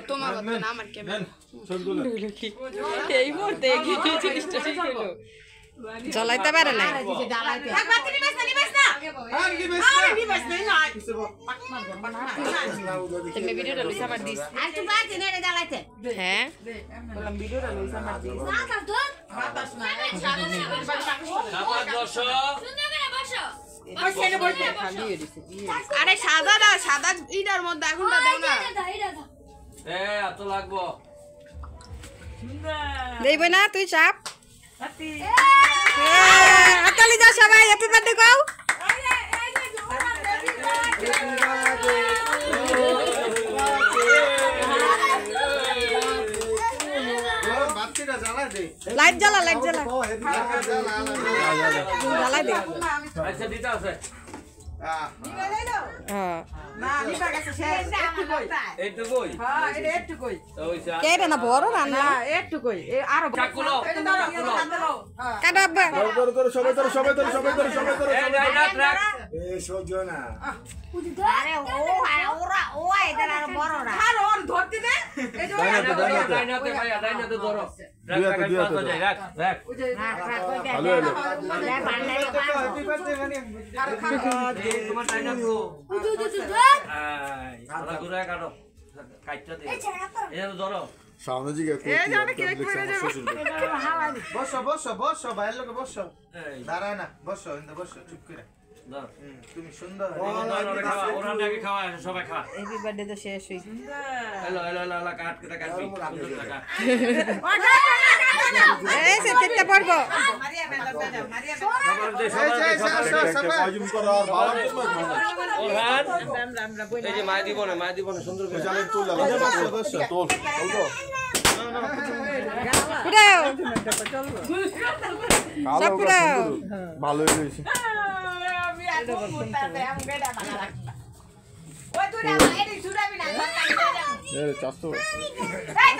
তোমার না আমার ক্যামেরা এই মুহূর্তে কি জিনিসটা ঠিক হলো জ্বলাইতে পারে না তুমি ভিডিওটা লইছ আমার দিস আর তুই বাজে না রে জ্বালাইতে হ্যাঁ বললাম ভিডিওটা লইছ আমার দিস বাতাস না বসো সুন্দর করে বসো আরে সাদা না সাদা ইটার মধ্যে আগুনটা দাও না এত লাগবো দেইব না তুই চাপ হাততালি দাও সবাই হ্যাপি বার্থডে কও লাইট জ্বালা জ্বালাই দে আচ্ছা দিতে আছে না নিবা গেছে শেষ একটু কই হ্যাঁ এটা একটু কই ওইসা কেডা না বড় রান্না একটু কই আর কাকুলো কাটা আব্বা করো সবাই ধরো এই ট্রাক এ সোজো না আরে ও এদের আর বড়রা আর ওর ধরতে দে এই যে ডাইনাতে ভাই ডাইনাতে ধরো রাখ ভালো হলো হ্যাপি বার্থডে মানে তোমার ডাইনা তো আলা গুরা কাটো কাটতে দে এই ধরো সামনে জিগে বসো বাইরে লোকে বসো দাঁড়া না বসো ইন্দা বসো চুপ করে তুমি সুন্দর ওরা আগে খাওয়া সবাই খা হ্যাপি বার্থডে তো শেষ হইছে হ্যালো কাট কেটে কাটবি সুন্দর টাকা এই সে কেটে পড়বো মারিয়া বেলা দাও মারিয়া সবার আজম করো আর ভালো ওরহান এই যে মাই দিব না সুন্দর করে চালের তোল বসো তোল ভালো হয়েছে চাষ